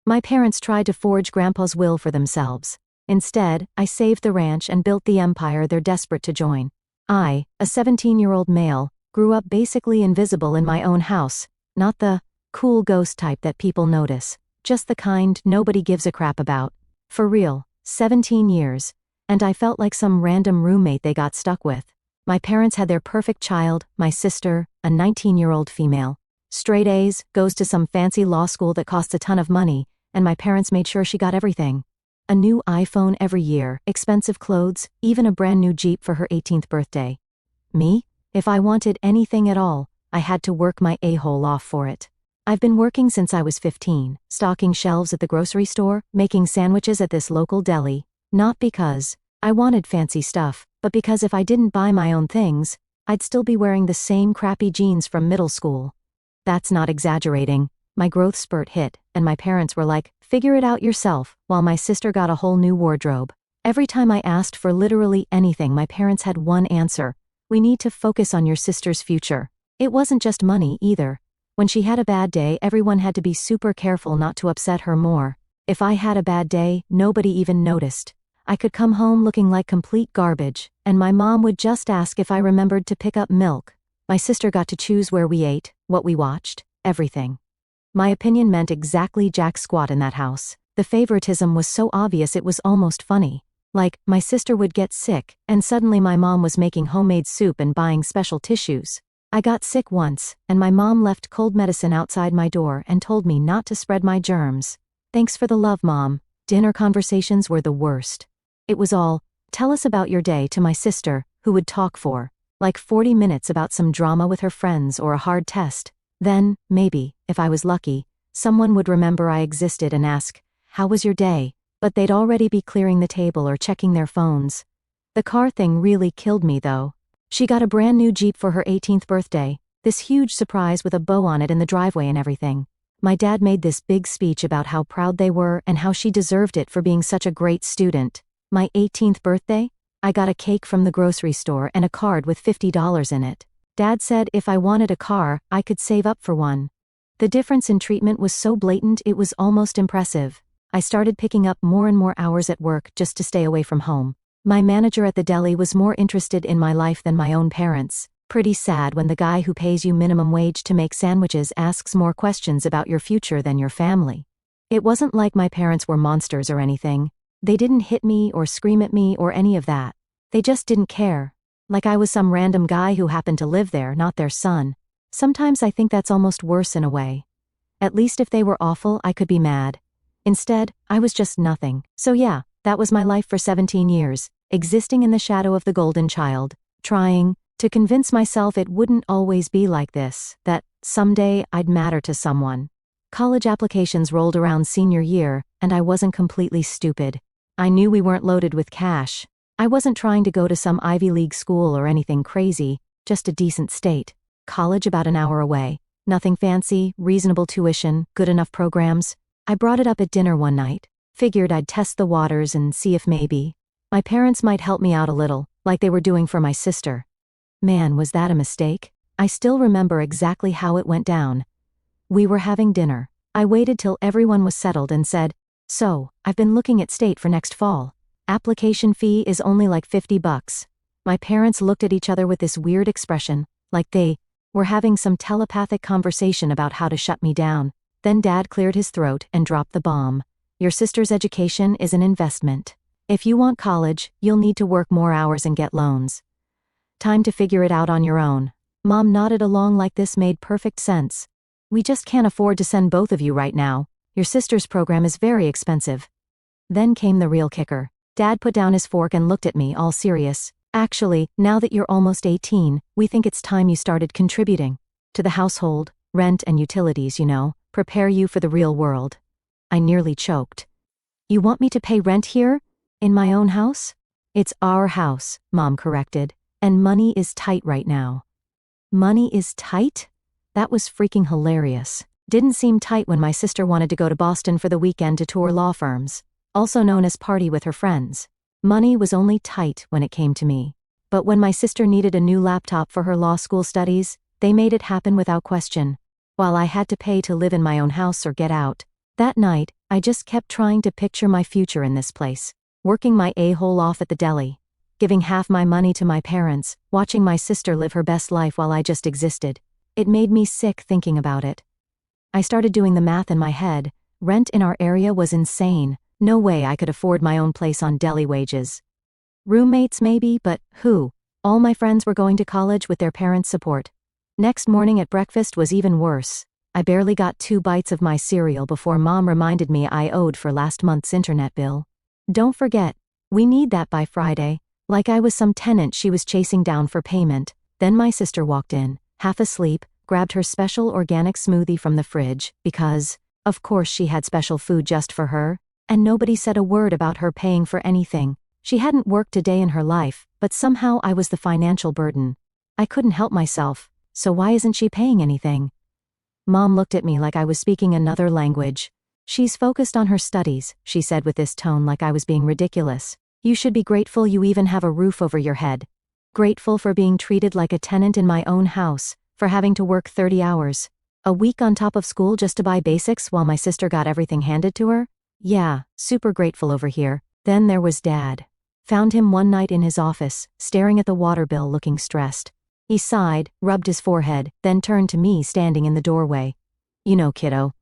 My parents tried to forge Grandpa's will for themselves. Instead, I saved the ranch and built the empire they're desperate to join. I, a 17-year-old male, grew up basically invisible in my own house, not the cool ghost type that people notice, just the kind nobody gives a crap about. For real, 17 years, and I felt like some random roommate they got stuck with. My parents had their perfect child, my sister, a 19-year-old female. Straight A's, goes to some fancy law school that costs a ton of money, and my parents made sure she got everything. A new iPhone every year, expensive clothes, even a brand new Jeep for her 18th birthday. Me? If I wanted anything at all, I had to work my a-hole off for it. I've been working since I was 15, stocking shelves at the grocery store, making sandwiches at this local deli, not because I wanted fancy stuff, but because if I didn't buy my own things, I'd still be wearing the same crappy jeans from middle school. That's not exaggerating. My growth spurt hit, and my parents were like, figure it out yourself, while my sister got a whole new wardrobe. Every time I asked for literally anything, my parents had one answer: we need to focus on your sister's future. It wasn't just money either. When she had a bad day, everyone had to be super careful not to upset her more. If I had a bad day, nobody even noticed. I could come home looking like complete garbage, and my mom would just ask if I remembered to pick up milk. My sister got to choose where we ate, what we watched, everything. My opinion meant exactly jack squat in that house. The favoritism was so obvious it was almost funny. Like, my sister would get sick, and suddenly my mom was making homemade soup and buying special tissues. I got sick once, and my mom left cold medicine outside my door and told me not to spread my germs. Thanks for the love, Mom. Dinner conversations were the worst. It was all, tell us about your day, to my sister, who would talk for like 40 minutes about some drama with her friends or a hard test. Then, maybe, if I was lucky, someone would remember I existed and ask, how was your day? But they'd already be clearing the table or checking their phones. The car thing really killed me though. She got a brand new Jeep for her 18th birthday, this huge surprise with a bow on it in the driveway and everything. My dad made this big speech about how proud they were and how she deserved it for being such a great student. My 18th birthday? I got a cake from the grocery store and a card with $50 in it. Dad said if I wanted a car, I could save up for one. The difference in treatment was so blatant it was almost impressive. I started picking up more and more hours at work just to stay away from home. My manager at the deli was more interested in my life than my own parents. Pretty sad when the guy who pays you minimum wage to make sandwiches asks more questions about your future than your family. It wasn't like my parents were monsters or anything. They didn't hit me or scream at me or any of that. They just didn't care. Like I was some random guy who happened to live there, not their son. Sometimes I think that's almost worse in a way. At least if they were awful, I could be mad. Instead, I was just nothing. So yeah, that was my life for 17 years, existing in the shadow of the golden child, trying to convince myself it wouldn't always be like this, that someday I'd matter to someone. College applications rolled around senior year, and I wasn't completely stupid. I knew we weren't loaded with cash. I wasn't trying to go to some Ivy League school or anything crazy, just a decent state. College about an hour away. Nothing fancy, reasonable tuition, good enough programs. I brought it up at dinner one night. Figured I'd test the waters and see if maybe my parents might help me out a little, like they were doing for my sister. Man, was that a mistake? I still remember exactly how it went down. We were having dinner. I waited till everyone was settled and said, so, I've been looking at state for next fall. Application fee is only like $50. My parents looked at each other with this weird expression, like they were having some telepathic conversation about how to shut me down. Then Dad cleared his throat and dropped the bomb. Your sister's education is an investment. If you want college, you'll need to work more hours and get loans. Time to figure it out on your own. Mom nodded along like this made perfect sense. We just can't afford to send both of you right now. Your sister's program is very expensive. Then came the real kicker. Dad put down his fork and looked at me all serious. Actually, now that you're almost 18, we think it's time you started contributing to the household, rent and utilities, prepare you for the real world. I nearly choked. You want me to pay rent here? In my own house? It's our house, Mom corrected, and money is tight right now. Money is tight? That was freaking hilarious. Didn't seem tight when my sister wanted to go to Boston for the weekend to tour law firms, also known as party with her friends. Money was only tight when it came to me. But when my sister needed a new laptop for her law school studies, they made it happen without question. While I had to pay to live in my own house or get out. That night, I just kept trying to picture my future in this place. Working my a-hole off at the deli. Giving half my money to my parents, watching my sister live her best life while I just existed. It made me sick thinking about it. I started doing the math in my head. Rent in our area was insane. No way I could afford my own place on deli wages. Roommates maybe, but who? All my friends were going to college with their parents' support. Next morning at breakfast was even worse. I barely got 2 bites of my cereal before Mom reminded me I owed for last month's internet bill. Don't forget, we need that by Friday. Like I was some tenant she was chasing down for payment. Then my sister walked in, half asleep, grabbed her special organic smoothie from the fridge, because, of course she had special food just for her, and nobody said a word about her paying for anything. She hadn't worked a day in her life, but somehow I was the financial burden. I couldn't help myself, so why isn't she paying anything? Mom looked at me like I was speaking another language. She's focused on her studies, she said with this tone like I was being ridiculous. You should be grateful you even have a roof over your head. Grateful for being treated like a tenant in my own house, for having to work 30 hours a week on top of school just to buy basics while my sister got everything handed to her? Yeah, super grateful over here. Then there was Dad. Found him one night in his office, staring at the water bill looking stressed. He sighed, rubbed his forehead, then turned to me standing in the doorway. You know, kiddo.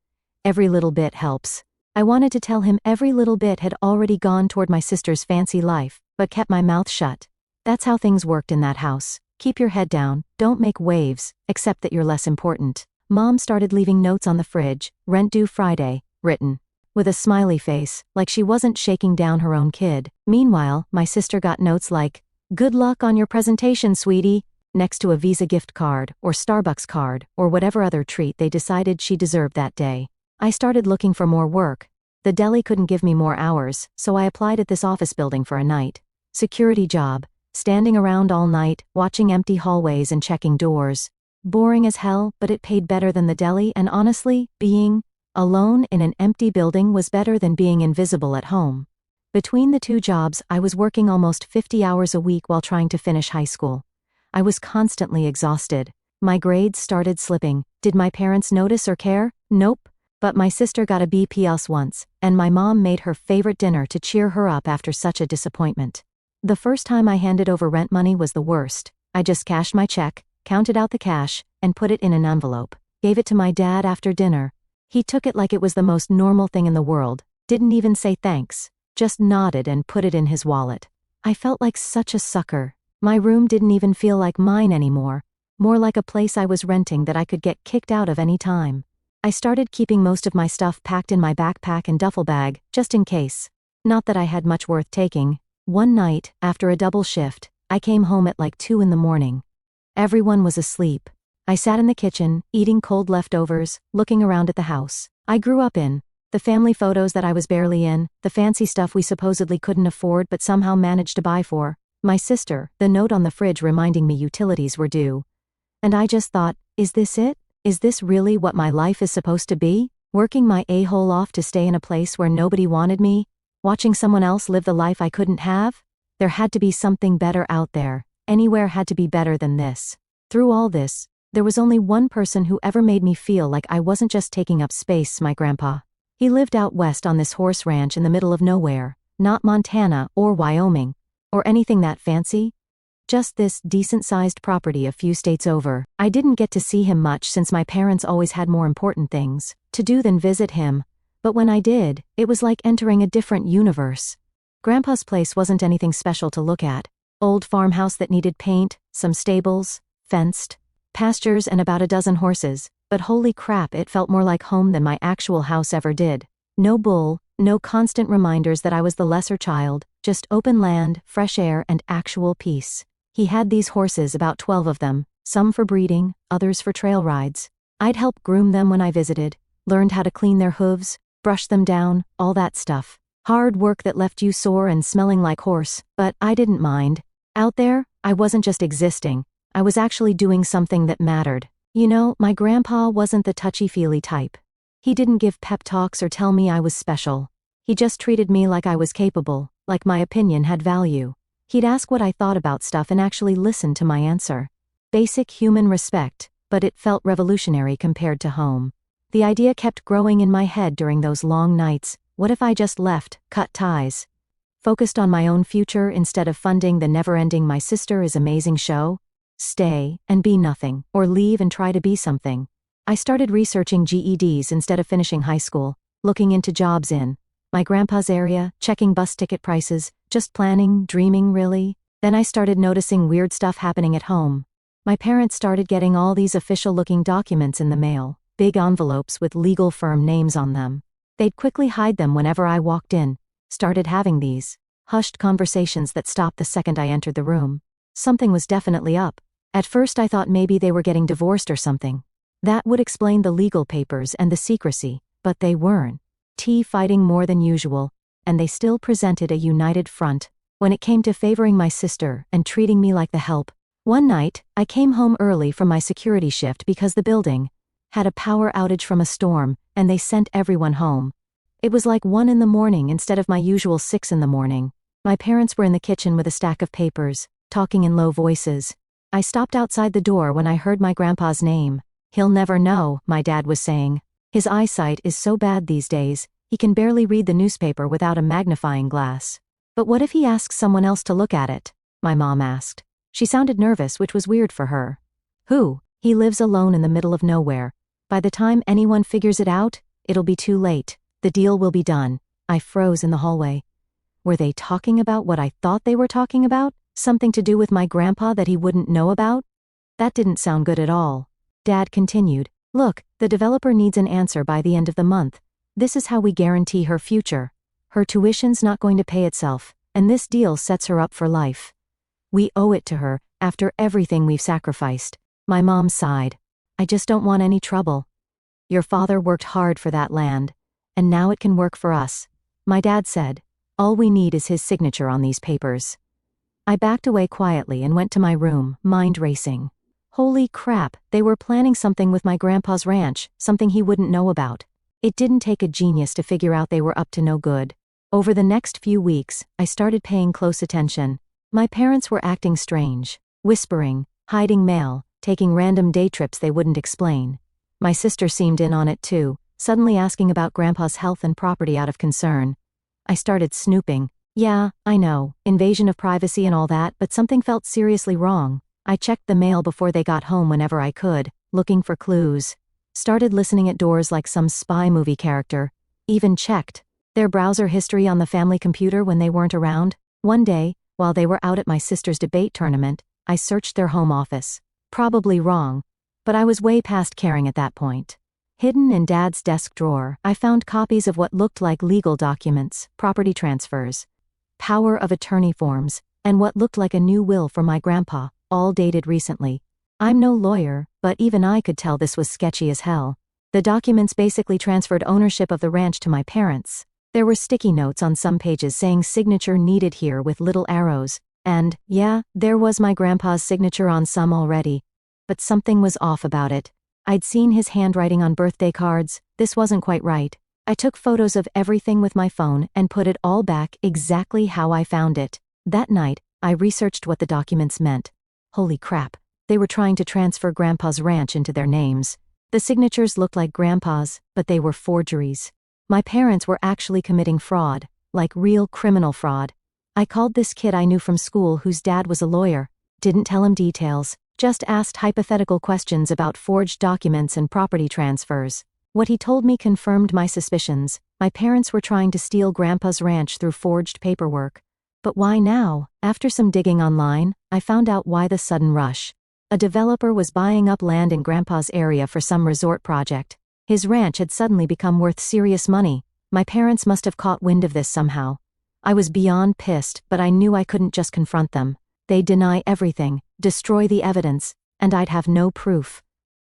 Every little bit helps. I wanted to tell him every little bit had already gone toward my sister's fancy life, but kept my mouth shut. That's how things worked in that house. Keep your head down, don't make waves, except that you're less important. Mom started leaving notes on the fridge, rent due Friday, written. With a smiley face, like she wasn't shaking down her own kid. Meanwhile, my sister got notes like, good luck on your presentation, sweetie, next to a Visa gift card, or Starbucks card, or whatever other treat they decided she deserved that day. I started looking for more work. The deli couldn't give me more hours, so I applied at this office building for a night. Security job. Standing around all night, watching empty hallways and checking doors. Boring as hell, but it paid better than the deli, and honestly, being alone in an empty building was better than being invisible at home. Between the 2 jobs, I was working almost 50 hours a week while trying to finish high school. I was constantly exhausted. My grades started slipping. Did my parents notice or care? Nope. But my sister got a B+ once, and my mom made her favorite dinner to cheer her up after such a disappointment. The first time I handed over rent money was the worst. I just cashed my check, counted out the cash, and put it in an envelope. Gave it to my dad after dinner. He took it like it was the most normal thing in the world, didn't even say thanks, just nodded and put it in his wallet. I felt like such a sucker. My room didn't even feel like mine anymore, more like a place I was renting that I could get kicked out of any time. I started keeping most of my stuff packed in my backpack and duffel bag, just in case. Not that I had much worth taking. One night, after a double shift, I came home at like 2 in the morning. Everyone was asleep. I sat in the kitchen, eating cold leftovers, looking around at the house I grew up in. The family photos that I was barely in, the fancy stuff we supposedly couldn't afford but somehow managed to buy for. My sister, the note on the fridge reminding me utilities were due. And I just thought, is this it? Is this really what my life is supposed to be? Working my a-hole off to stay in a place where nobody wanted me? Watching someone else live the life I couldn't have? There had to be something better out there. Anywhere had to be better than this. Through all this, there was only one person who ever made me feel like I wasn't just taking up space, my grandpa. He lived out west on this horse ranch in the middle of nowhere, not Montana or Wyoming, or anything that fancy. Just this decent-sized property a few states over. I didn't get to see him much since my parents always had more important things to do than visit him, but when I did, it was like entering a different universe. Grandpa's place wasn't anything special to look at. Old farmhouse that needed paint, some stables, fenced, pastures and about a dozen horses, but holy crap, it felt more like home than my actual house ever did. No bull, no constant reminders that I was the lesser child, just open land, fresh air and actual peace. He had these horses, about 12 of them, some for breeding, others for trail rides. I'd help groom them when I visited, learned how to clean their hooves, brush them down, all that stuff. Hard work that left you sore and smelling like horse, but I didn't mind. Out there, I wasn't just existing, I was actually doing something that mattered. You know, my grandpa wasn't the touchy-feely type. He didn't give pep talks or tell me I was special. He just treated me like I was capable, like my opinion had value. He'd ask what I thought about stuff and actually listen to my answer. Basic human respect, but it felt revolutionary compared to home. The idea kept growing in my head during those long nights. What if I just left, cut ties? Focused on my own future instead of funding the never-ending My Sister is Amazing show? Stay and be nothing, or leave and try to be something. I started researching GEDs instead of finishing high school, looking into jobs in my grandpa's area, checking bus ticket prices, just planning, dreaming really. Then I started noticing weird stuff happening at home. My parents started getting all these official-looking documents in the mail, big envelopes with legal firm names on them. They'd quickly hide them whenever I walked in, started having these hushed conversations that stopped the second I entered the room. Something was definitely up. At first I thought maybe they were getting divorced or something. That would explain the legal papers and the secrecy, but they weren't. Fighting more than usual, and they still presented a united front when it came to favoring my sister and treating me like the help. One night, I came home early from my security shift because the building had a power outage from a storm, and they sent everyone home. It was like 1 in the morning instead of my usual 6 in the morning. My parents were in the kitchen with a stack of papers, talking in low voices. I stopped outside the door when I heard my grandpa's name. "He'll never know," my dad was saying. His eyesight is so bad these days, he can barely read the newspaper without a magnifying glass. "But what if he asks someone else to look at it?" my mom asked. She sounded nervous, which was weird for her. "Who? He lives alone in the middle of nowhere. By the time anyone figures it out, it'll be too late. The deal will be done." I froze in the hallway. Were they talking about what I thought they were talking about? Something to do with my grandpa that he wouldn't know about? That didn't sound good at all. Dad continued, "Look, the developer needs an answer by the end of the month. This is how we guarantee her future. Her tuition's not going to pay itself, and this deal sets her up for life. We owe it to her, after everything we've sacrificed." My mom sighed. "I just don't want any trouble. Your father worked hard for that land, and now it can work for us." My dad said, "All we need is his signature on these papers." I backed away quietly and went to my room, mind racing. Holy crap, they were planning something with my grandpa's ranch, something he wouldn't know about. It didn't take a genius to figure out they were up to no good. Over the next few weeks, I started paying close attention. My parents were acting strange, whispering, hiding mail, taking random day trips they wouldn't explain. My sister seemed in on it too, suddenly asking about grandpa's health and property out of concern. I started snooping. Yeah, I know, invasion of privacy and all that, but something felt seriously wrong. I checked the mail before they got home whenever I could, looking for clues. Started listening at doors like some spy movie character. Even checked their browser history on the family computer when they weren't around. One day, while they were out at my sister's debate tournament, I searched their home office. Probably wrong, but I was way past caring at that point. Hidden in Dad's desk drawer, I found copies of what looked like legal documents, property transfers, power of attorney forms, and what looked like a new will for my grandpa, all dated recently. I'm no lawyer, but even I could tell this was sketchy as hell. The documents basically transferred ownership of the ranch to my parents. There were sticky notes on some pages saying signature needed here with little arrows, and, yeah, there was my grandpa's signature on some already. But something was off about it. I'd seen his handwriting on birthday cards. This wasn't quite right. I took photos of everything with my phone and put it all back exactly how I found it. That night, I researched what the documents meant. Holy crap, they were trying to transfer Grandpa's ranch into their names. The signatures looked like Grandpa's, but they were forgeries. My parents were actually committing fraud, like real criminal fraud. I called this kid I knew from school whose dad was a lawyer. Didn't tell him details, just asked hypothetical questions about forged documents and property transfers. What he told me confirmed my suspicions. My parents were trying to steal Grandpa's ranch through forged paperwork. But why now? After some digging online, I found out why the sudden rush. A developer was buying up land in Grandpa's area for some resort project. His ranch had suddenly become worth serious money. My parents must have caught wind of this somehow. I was beyond pissed, but I knew I couldn't just confront them. They'd deny everything, destroy the evidence, and I'd have no proof.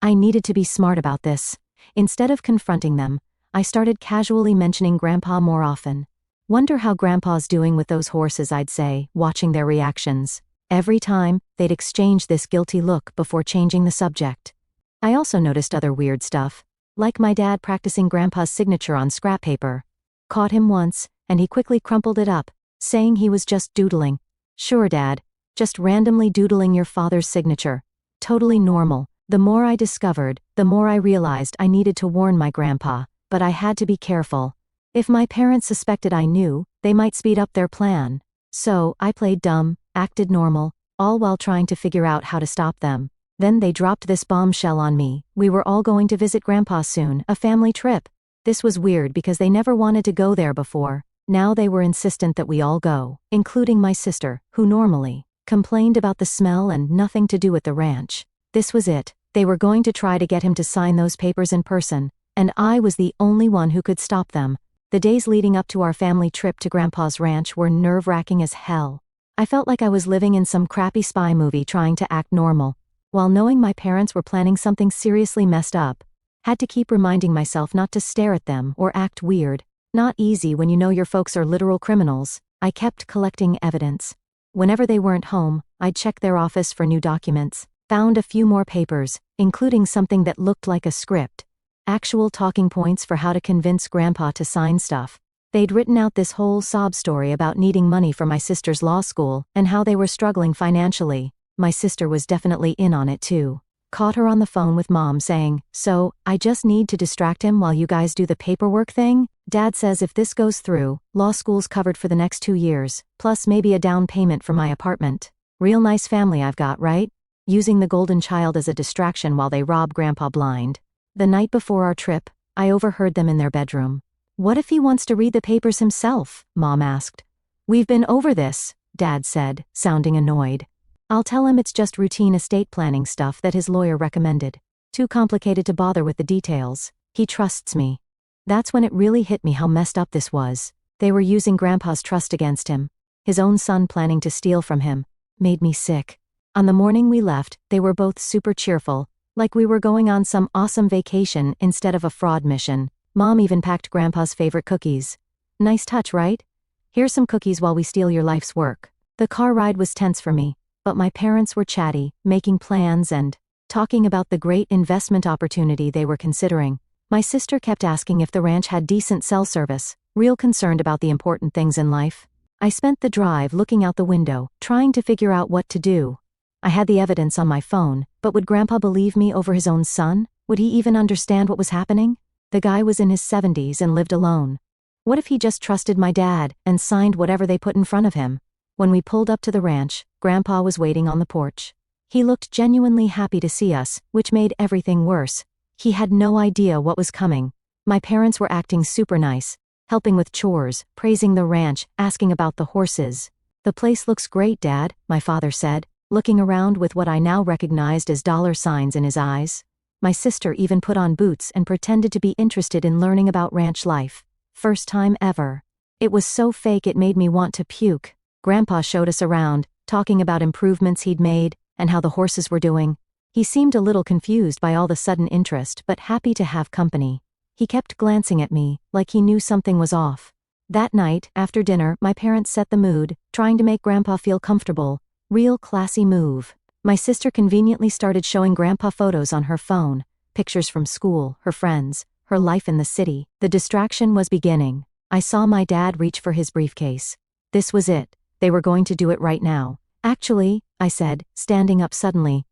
I needed to be smart about this. Instead of confronting them, I started casually mentioning Grandpa more often. Wonder how Grandpa's doing with those horses, I'd say, watching their reactions. Every time, they'd exchange this guilty look before changing the subject. I also noticed other weird stuff, like my dad practicing Grandpa's signature on scrap paper. Caught him once, and he quickly crumpled it up, saying he was just doodling. Sure, Dad, just randomly doodling your father's signature. Totally normal. The more I discovered, the more I realized I needed to warn my grandpa, but I had to be careful. If my parents suspected I knew, they might speed up their plan. So, I played dumb, acted normal, all while trying to figure out how to stop them. Then they dropped this bombshell on me. We were all going to visit Grandpa soon, a family trip. This was weird because they never wanted to go there before. Now they were insistent that we all go, including my sister, who normally complained about the smell and nothing to do with the ranch. This was it. They were going to try to get him to sign those papers in person, and I was the only one who could stop them. The days leading up to our family trip to Grandpa's ranch were nerve-wracking as hell. I felt like I was living in some crappy spy movie trying to act normal, while knowing my parents were planning something seriously messed up. Had to keep reminding myself not to stare at them or act weird. Not easy when you know your folks are literal criminals. I kept collecting evidence. Whenever they weren't home, I'd check their office for new documents. Found a few more papers, including something that looked like a script. Actual talking points for how to convince Grandpa to sign stuff. They'd written out this whole sob story about needing money for my sister's law school and how they were struggling financially. My sister was definitely in on it too. Caught her on the phone with Mom saying, "So, I just need to distract him while you guys do the paperwork thing? Dad says if this goes through, law school's covered for the next 2 years, plus maybe a down payment for my apartment. Real nice family I've got, right?" Using the golden child as a distraction while they rob Grandpa blind. The night before our trip, I overheard them in their bedroom. "What if he wants to read the papers himself?" Mom asked. "We've been over this," Dad said, sounding annoyed. "I'll tell him it's just routine estate planning stuff that his lawyer recommended. Too complicated to bother with the details. He trusts me." That's when it really hit me how messed up this was. They were using Grandpa's trust against him. His own son planning to steal from him. Made me sick. On the morning we left, they were both super cheerful, like we were going on some awesome vacation instead of a fraud mission. Mom even packed Grandpa's favorite cookies. "Nice touch, right? Here's some cookies while we steal your life's work." The car ride was tense for me, but my parents were chatty, making plans and talking about the great investment opportunity they were considering. My sister kept asking if the ranch had decent cell service, real concerned about the important things in life. I spent the drive looking out the window, trying to figure out what to do. I had the evidence on my phone, but would Grandpa believe me over his own son? Would he even understand what was happening? The guy was in his 70s and lived alone. What if he just trusted my dad and signed whatever they put in front of him? When we pulled up to the ranch, Grandpa was waiting on the porch. He looked genuinely happy to see us, which made everything worse. He had no idea what was coming. My parents were acting super nice, helping with chores, praising the ranch, asking about the horses. "The place looks great, Dad," my father said, looking around with what I now recognized as dollar signs in his eyes. My sister even put on boots and pretended to be interested in learning about ranch life. First time ever. It was so fake it made me want to puke. Grandpa showed us around, talking about improvements he'd made, and how the horses were doing. He seemed a little confused by all the sudden interest but happy to have company. He kept glancing at me, like he knew something was off. That night, after dinner, my parents set the mood, trying to make Grandpa feel comfortable. Real classy move. My sister conveniently started showing Grandpa photos on her phone, pictures from school, her friends, her life in the city. The distraction was beginning. I saw my dad reach for his briefcase. This was it. They were going to do it right now. "Actually," I said, standing up suddenly.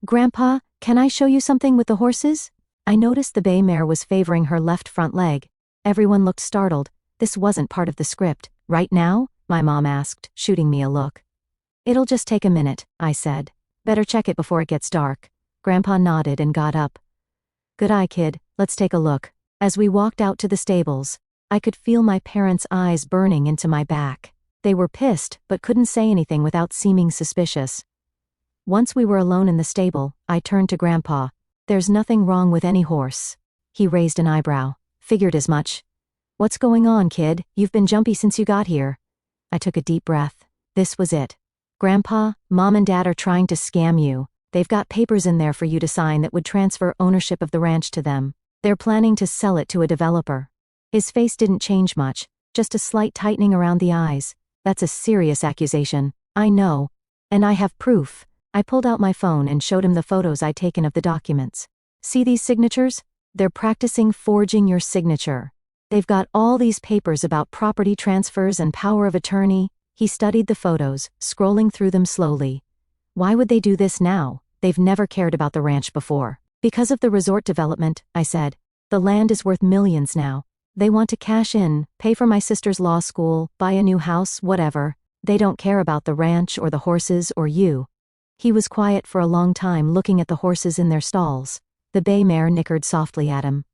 "Grandpa, can I show you something with the horses?" I noticed the bay mare was favoring her left front leg. Everyone looked startled. This wasn't part of the script. "Right now?" my mom asked, shooting me a look. "It'll just take a minute," I said. "Better check it before it gets dark." Grandpa nodded and got up. "Good eye, kid, let's take a look." As we walked out to the stables, I could feel my parents' eyes burning into my back. They were pissed, but couldn't say anything without seeming suspicious. Once we were alone in the stable, I turned to Grandpa. "There's nothing wrong with any horse." He raised an eyebrow. "Figured as much." "What's going on, kid? You've been jumpy since you got here." I took a deep breath. This was it. "Grandpa, Mom and Dad are trying to scam you. They've got papers in there for you to sign that would transfer ownership of the ranch to them. They're planning to sell it to a developer." His face didn't change much, just a slight tightening around the eyes. "That's a serious accusation." "I know. And I have proof." I pulled out my phone and showed him the photos I'd taken of the documents. "See these signatures? They're practicing forging your signature. They've got all these papers about property transfers and power of attorney." He studied the photos, scrolling through them slowly. "Why would they do this now? They've never cared about the ranch before. Because of the resort development, I said. The land is worth millions now. They want to cash in, pay for my sister's law school, buy a new house, whatever. They don't care about the ranch or the horses or you. He was quiet for a long time, looking at the horses in their stalls. The bay mare nickered softly at him.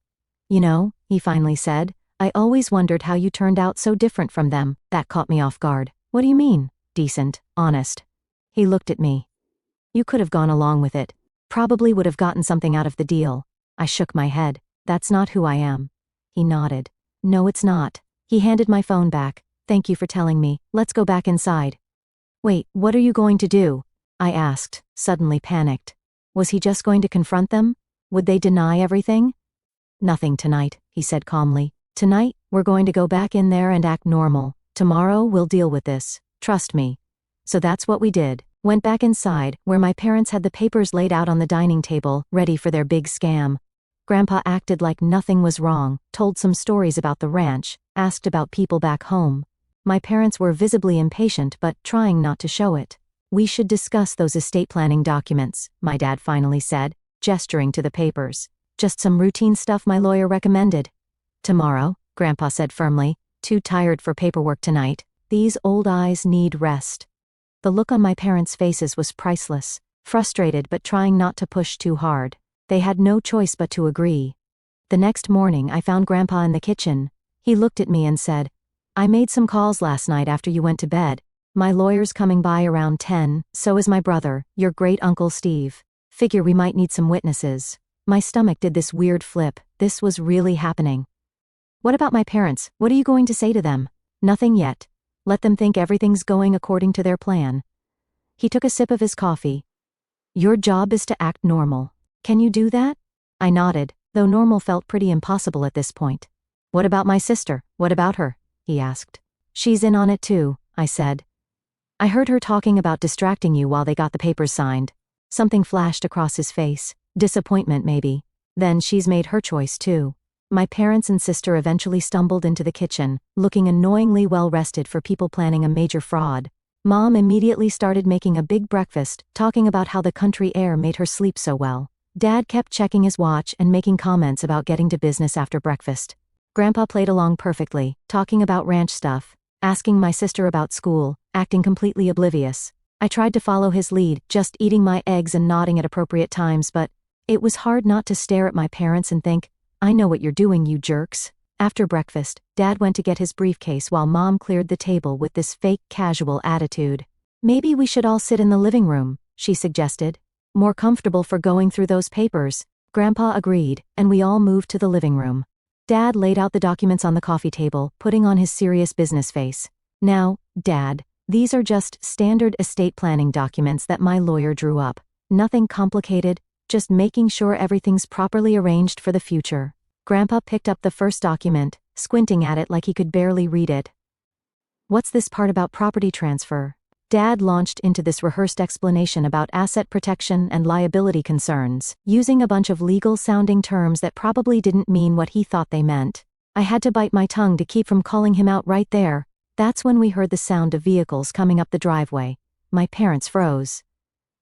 You know, he finally said, I always wondered how you turned out so different from them. That caught me off guard. What do you mean? Decent, honest. He looked at me. You could have gone along with it. Probably would have gotten something out of the deal. I shook my head. That's not who I am. He nodded. No, it's not. He handed my phone back. Thank you for telling me. Let's go back inside. Wait, what are you going to do? I asked, suddenly panicked. Was he just going to confront them? Would they deny everything? Nothing tonight, he said calmly. Tonight, we're going to go back in there and act normal. Tomorrow, we'll deal with this. Trust me. So that's what we did. Went back inside, where my parents had the papers laid out on the dining table, ready for their big scam. Grandpa acted like nothing was wrong, told some stories about the ranch, asked about people back home. My parents were visibly impatient but trying not to show it. We should discuss those estate planning documents, my dad finally said, gesturing to the papers. Just some routine stuff my lawyer recommended. Tomorrow, Grandpa said firmly, too tired for paperwork tonight. These old eyes need rest. The look on my parents' faces was priceless, frustrated but trying not to push too hard. They had no choice but to agree. The next morning I found Grandpa in the kitchen. He looked at me and said, I made some calls last night after you went to bed. My lawyer's coming by around 10, so is my brother, your great-uncle Steve. Figure we might need some witnesses. My stomach did this weird flip. This was really happening. What about my parents? What are you going to say to them? Nothing yet. Let them think everything's going according to their plan. He took a sip of his coffee. Your job is to act normal. Can you do that? I nodded, though normal felt pretty impossible at this point. What about my sister? What about her? He asked. She's in on it too, I said. I heard her talking about distracting you while they got the papers signed. Something flashed across his face. Disappointment, maybe. Then she's made her choice too. My parents and sister eventually stumbled into the kitchen, looking annoyingly well-rested for people planning a major fraud. Mom immediately started making a big breakfast, talking about how the country air made her sleep so well. Dad kept checking his watch and making comments about getting to business after breakfast. Grandpa played along perfectly, talking about ranch stuff, asking my sister about school, acting completely oblivious. I tried to follow his lead, just eating my eggs and nodding at appropriate times, but it was hard not to stare at my parents and think, I know what you're doing, you jerks. After breakfast, Dad went to get his briefcase while Mom cleared the table with this fake casual attitude. Maybe we should all sit in the living room, she suggested. More comfortable for going through those papers. Grandpa agreed, and we all moved to the living room. Dad laid out the documents on the coffee table, putting on his serious business face. Now, Dad, these are just standard estate planning documents that my lawyer drew up. Nothing complicated, just making sure everything's properly arranged for the future. Grandpa picked up the first document, squinting at it like he could barely read it. What's this part about property transfer? Dad launched into this rehearsed explanation about asset protection and liability concerns, using a bunch of legal-sounding terms that probably didn't mean what he thought they meant. I had to bite my tongue to keep from calling him out right there. That's when we heard the sound of vehicles coming up the driveway. My parents froze.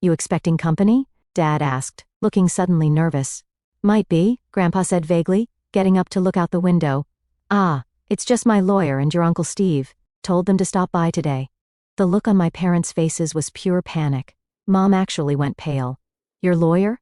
You expecting company? Dad asked, looking suddenly nervous. Might be, Grandpa said vaguely, getting up to look out the window. Ah, it's just my lawyer and your Uncle Steve. Told them to stop by today. The look on my parents' faces was pure panic. Mom actually went pale. Your lawyer?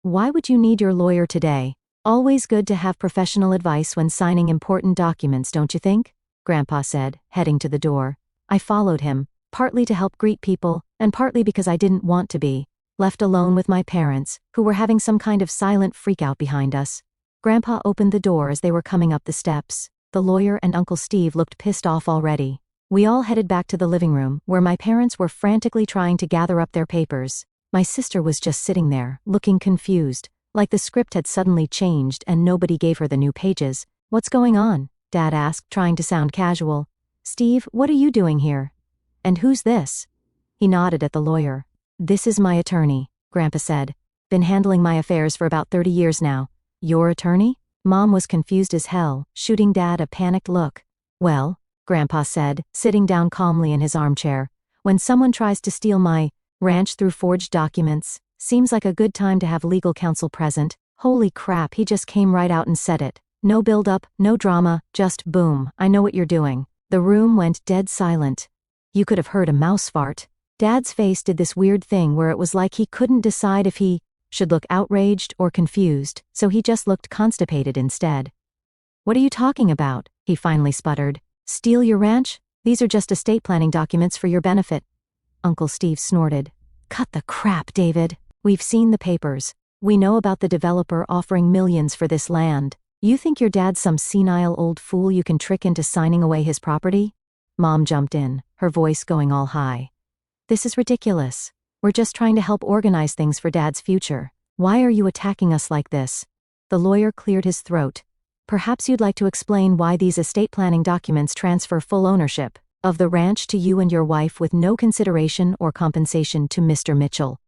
Why would you need your lawyer today? Always good to have professional advice when signing important documents, don't you think? Grandpa said, heading to the door. I followed him, partly to help greet people, and partly because I didn't want to be left alone with my parents, who were having some kind of silent freakout behind us. Grandpa opened the door as they were coming up the steps. The lawyer and Uncle Steve looked pissed off already. We all headed back to the living room, where my parents were frantically trying to gather up their papers. My sister was just sitting there, looking confused, like the script had suddenly changed and nobody gave her the new pages. What's going on? Dad asked, trying to sound casual. Steve, what are you doing here? And who's this? He nodded at the lawyer. This is my attorney, Grandpa said. Been handling my affairs for about 30 years now. Your attorney? Mom was confused as hell, shooting Dad a panicked look. Well, Grandpa said, sitting down calmly in his armchair, when someone tries to steal my ranch through forged documents, Seems like a good time to have legal counsel present. Holy crap, he just came right out and said it. No build-up, no drama, just boom, I know what you're doing. The room went dead silent. You could have heard a mouse fart. Dad's face did this weird thing where it was like he couldn't decide if he should look outraged or confused, so he just looked constipated instead. What are you talking about? He finally sputtered. Steal your ranch? These are just estate planning documents for your benefit. Uncle Steve snorted. Cut the crap, David. We've seen the papers. We know about the developer offering millions for this land. You think your dad's some senile old fool you can trick into signing away his property? Mom jumped in, her voice going all high. This is ridiculous. We're just trying to help organize things for Dad's future. Why are you attacking us like this? The lawyer cleared his throat. Perhaps you'd like to explain why these estate planning documents transfer full ownership of the ranch to you and your wife with no consideration or compensation to Mr. Mitchell.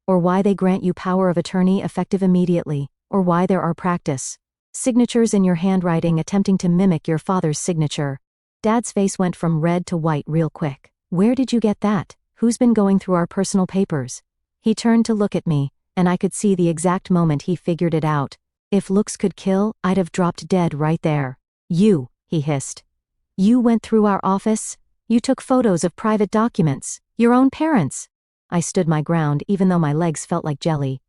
Or why they grant you power of attorney effective immediately, or why there are practice signatures in your handwriting attempting to mimic your father's signature. Dad's face went from red to white real quick. Where did you get that? Who's been going through our personal papers? He turned to look at me, and I could see the exact moment he figured it out. If looks could kill, I'd have dropped dead right there. You, he hissed. You went through our office? You took photos of private documents, your own parents. I stood my ground even though my legs felt like jelly.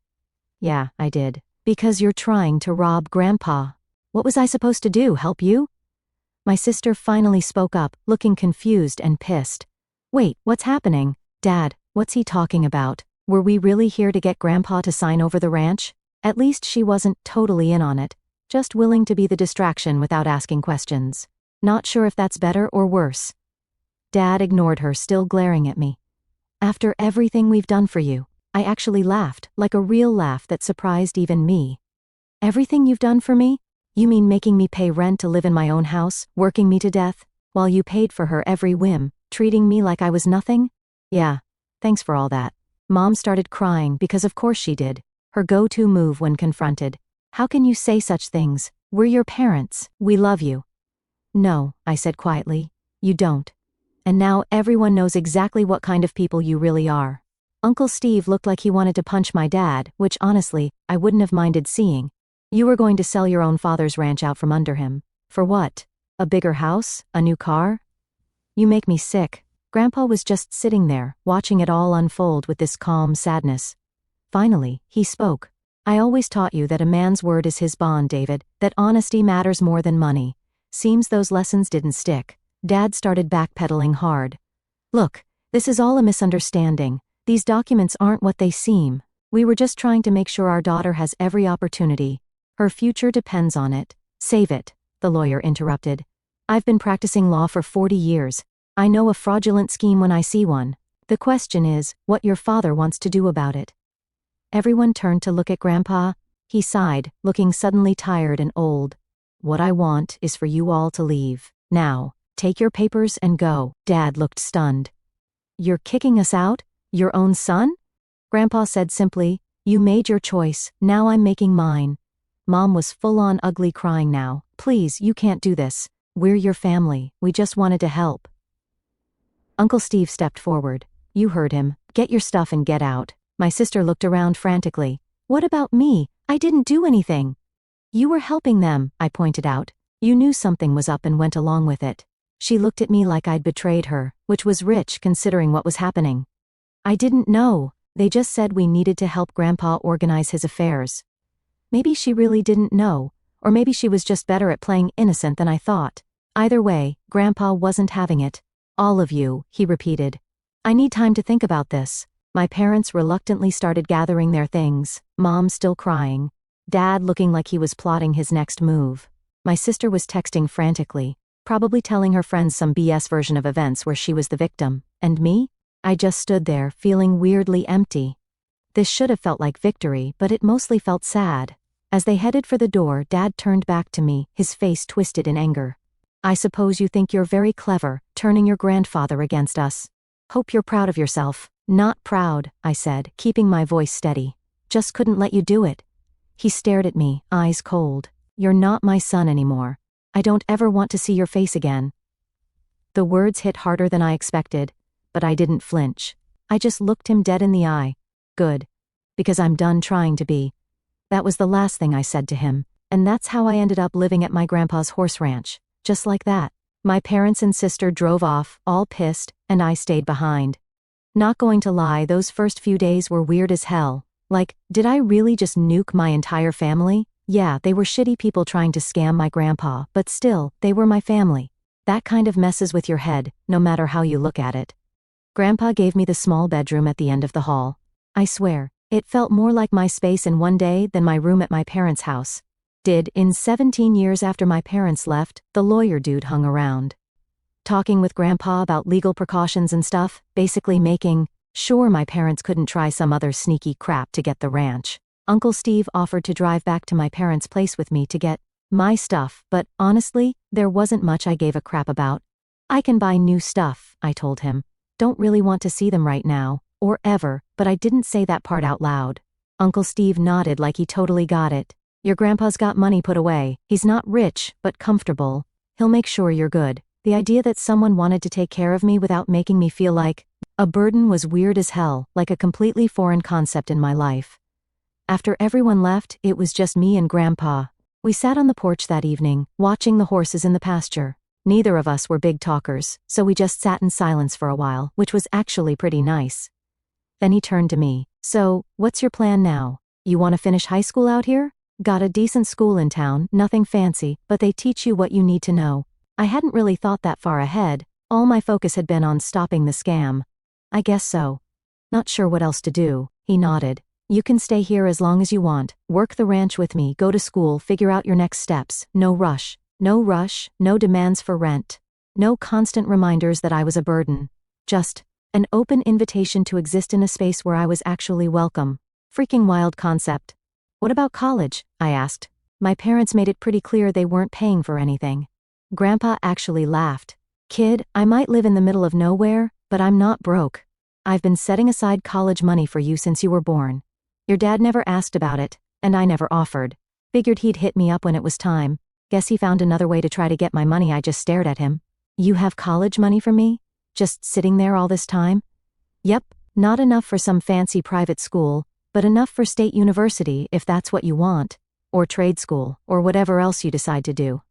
Yeah, I did. Because you're trying to rob Grandpa. What was I supposed to do, help you? My sister finally spoke up, looking confused and pissed. Wait, what's happening? Dad, what's he talking about? Were we really here to get Grandpa to sign over the ranch? At least she wasn't totally in on it, just willing to be the distraction without asking questions. Not sure if that's better or worse. Dad ignored her, still glaring at me. After everything we've done for you, I actually laughed, like a real laugh that surprised even me. Everything you've done for me? You mean making me pay rent to live in my own house, working me to death, while you paid for her every whim, treating me like I was nothing? Yeah, thanks for all that. Mom started crying because of course she did. Her go-to move when confronted. How can you say such things? We're your parents. We love you. No, I said quietly. You don't. And now everyone knows exactly what kind of people you really are. Uncle Steve looked like he wanted to punch my dad, which honestly, I wouldn't have minded seeing. You were going to sell your own father's ranch out from under him. For what? A bigger house? A new car? You make me sick. Grandpa was just sitting there, watching it all unfold with this calm sadness. Finally, he spoke. I always taught you that a man's word is his bond, David, that honesty matters more than money. Seems those lessons didn't stick. Dad started backpedaling hard. Look, this is all a misunderstanding. These documents aren't what they seem. We were just trying to make sure our daughter has every opportunity. Her future depends on it. Save it, the lawyer interrupted. I've been practicing law for 40 years. I know a fraudulent scheme when I see one. The question is, what your father wants to do about it. Everyone turned to look at Grandpa. He sighed, looking suddenly tired and old. What I want is for you all to leave. Now, take your papers and go. Dad looked stunned. You're kicking us out? Your own son? Grandpa said simply, you made your choice, now I'm making mine. Mom was full-on ugly crying now. Please, you can't do this. We're your family, we just wanted to help. Uncle Steve stepped forward. You heard him. Get your stuff and get out. My sister looked around frantically. What about me? I didn't do anything. You were helping them, I pointed out. You knew something was up and went along with it. She looked at me like I'd betrayed her, which was rich considering what was happening. I didn't know. They just said we needed to help Grandpa organize his affairs. Maybe she really didn't know, or maybe she was just better at playing innocent than I thought. Either way, Grandpa wasn't having it. All of you, he repeated. I need time to think about this. My parents reluctantly started gathering their things, Mom still crying, Dad looking like he was plotting his next move. My sister was texting frantically, probably telling her friends some BS version of events where she was the victim. And me? I just stood there, feeling weirdly empty. This should have felt like victory, but it mostly felt sad. As they headed for the door, Dad turned back to me, his face twisted in anger. I suppose you think you're very clever, turning your grandfather against us. Hope you're proud of yourself. Not proud, I said, keeping my voice steady. Just couldn't let you do it. He stared at me, eyes cold. You're not my son anymore. I don't ever want to see your face again. The words hit harder than I expected, but I didn't flinch. I just looked him dead in the eye. Good. Because I'm done trying to be. That was the last thing I said to him, and that's how I ended up living at my grandpa's horse ranch. Just like that. My parents and sister drove off, all pissed, and I stayed behind. Not going to lie, those first few days were weird as hell. Like, did I really just nuke my entire family? Yeah, they were shitty people trying to scam my grandpa, but still, they were my family. That kind of messes with your head, no matter how you look at it. Grandpa gave me the small bedroom at the end of the hall. I swear, it felt more like my space in one day than my room at my parents' house. In 17 years after my parents left, the lawyer dude hung around. Talking with Grandpa about legal precautions and stuff, basically making sure my parents couldn't try some other sneaky crap to get the ranch. Uncle Steve offered to drive back to my parents' place with me to get my stuff, but honestly, there wasn't much I gave a crap about. I can buy new stuff, I told him. Don't really want to see them right now, or ever, but I didn't say that part out loud. Uncle Steve nodded like he totally got it. Your grandpa's got money put away. He's not rich, but comfortable. He'll make sure you're good. The idea that someone wanted to take care of me without making me feel like a burden was weird as hell, like a completely foreign concept in my life. After everyone left, it was just me and Grandpa. We sat on the porch that evening, watching the horses in the pasture. Neither of us were big talkers, so we just sat in silence for a while, which was actually pretty nice. Then he turned to me. So, what's your plan now? You want to finish high school out here? Got a decent school in town, nothing fancy, but they teach you what you need to know. I hadn't really thought that far ahead. All my focus had been on stopping the scam. I guess so. Not sure what else to do, he nodded. You can stay here as long as you want, work the ranch with me, go to school, figure out your next steps, no rush. No rush, no demands for rent. No constant reminders that I was a burden. Just an open invitation to exist in a space where I was actually welcome. Freaking wild concept. What about college? I asked. My parents made it pretty clear they weren't paying for anything. Grandpa actually laughed. Kid, I might live in the middle of nowhere, but I'm not broke. I've been setting aside college money for you since you were born. Your dad never asked about it, and I never offered. Figured he'd hit me up when it was time. Guess he found another way to try to get my money. I just stared at him. You have college money for me? Just sitting there all this time? Yep, not enough for some fancy private school, but enough for state university if that's what you want. Or trade school, or whatever else you decide to do.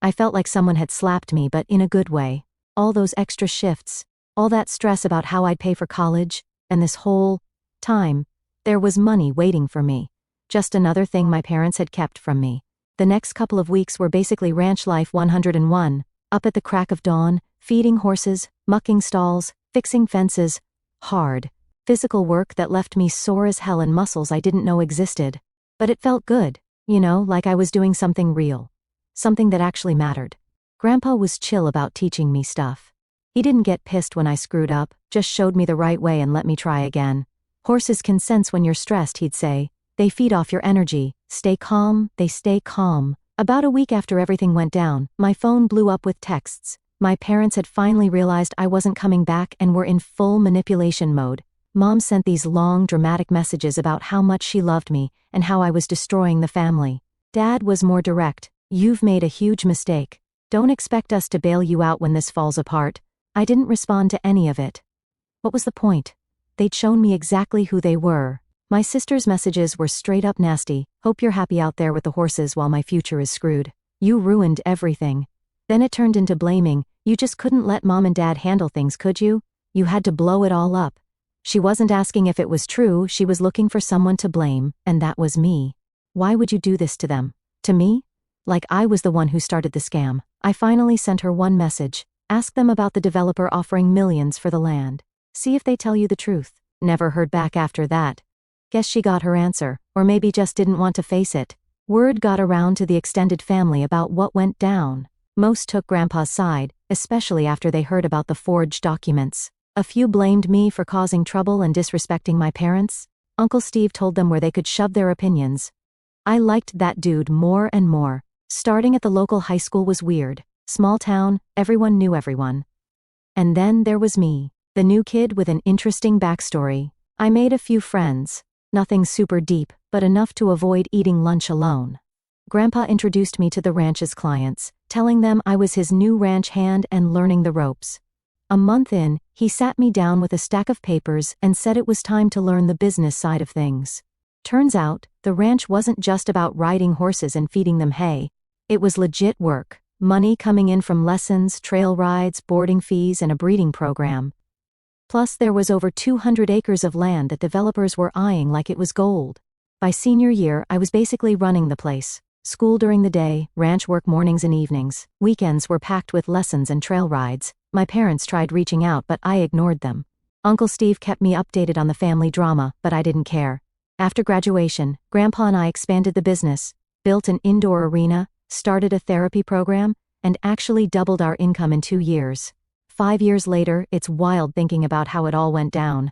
I felt like someone had slapped me, but in a good way. All those extra shifts, all that stress about how I'd pay for college, and this whole time, there was money waiting for me. Just another thing my parents had kept from me. The next couple of weeks were basically ranch life 101, up at the crack of dawn, feeding horses, mucking stalls, fixing fences. Hard, physical work that left me sore as hell and muscles I didn't know existed. But it felt good, like I was doing something real. Something that actually mattered. Grandpa was chill about teaching me stuff. He didn't get pissed when I screwed up, just showed me the right way and let me try again. Horses can sense when you're stressed, he'd say. They feed off your energy. Stay calm, they stay calm. About a week after everything went down, my phone blew up with texts. My parents had finally realized I wasn't coming back and were in full manipulation mode. Mom sent these long, dramatic messages about how much she loved me and how I was destroying the family. Dad was more direct. You've made a huge mistake. Don't expect us to bail you out when this falls apart. I didn't respond to any of it. What was the point? They'd shown me exactly who they were. My sister's messages were straight up nasty. Hope you're happy out there with the horses while my future is screwed. You ruined everything. Then it turned into blaming. You just couldn't let Mom and Dad handle things, could you? You had to blow it all up. She wasn't asking if it was true, she was looking for someone to blame, and that was me. Why would you do this to them? To me? Like I was the one who started the scam. I finally sent her one message. Ask them about the developer offering millions for the land. See if they tell you the truth. Never heard back after that. Guess she got her answer, or maybe just didn't want to face it. Word got around to the extended family about what went down. Most took Grandpa's side, especially after they heard about the forged documents. A few blamed me for causing trouble and disrespecting my parents. Uncle Steve told them where they could shove their opinions. I liked that dude more and more. Starting at the local high school was weird. Small town, everyone knew everyone. And then there was me, the new kid with an interesting backstory. I made a few friends. Nothing super deep, but enough to avoid eating lunch alone. Grandpa introduced me to the ranch's clients, telling them I was his new ranch hand and learning the ropes. A month in, he sat me down with a stack of papers and said it was time to learn the business side of things. Turns out, the ranch wasn't just about riding horses and feeding them hay. It was legit work, money coming in from lessons, trail rides, boarding fees, and a breeding program. Plus there was over 200 acres of land that developers were eyeing like it was gold. By senior year, I was basically running the place. School during the day, ranch work mornings and evenings. Weekends were packed with lessons and trail rides. My parents tried reaching out, but I ignored them. Uncle Steve kept me updated on the family drama, but I didn't care. After graduation, Grandpa and I expanded the business, built an indoor arena, started a therapy program, and actually doubled our income in 2 years. 5 years later, it's wild thinking about how it all went down.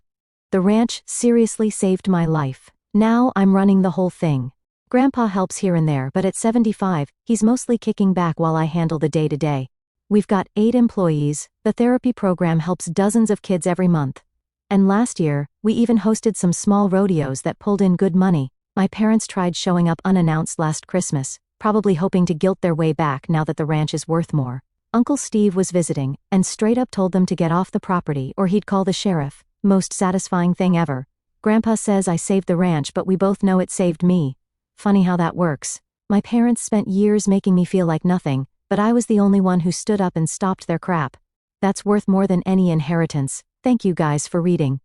The ranch seriously saved my life. Now I'm running the whole thing. Grandpa helps here and there, but at 75, he's mostly kicking back while I handle the day-to-day. We've got 8 employees, the therapy program helps dozens of kids every month. And last year, we even hosted some small rodeos that pulled in good money. My parents tried showing up unannounced last Christmas, probably hoping to guilt their way back now that the ranch is worth more. Uncle Steve was visiting, and straight up told them to get off the property or he'd call the sheriff. Most satisfying thing ever. Grandpa says I saved the ranch, but we both know it saved me. Funny how that works. My parents spent years making me feel like nothing, but I was the only one who stood up and stopped their crap. That's worth more than any inheritance. Thank you guys for reading.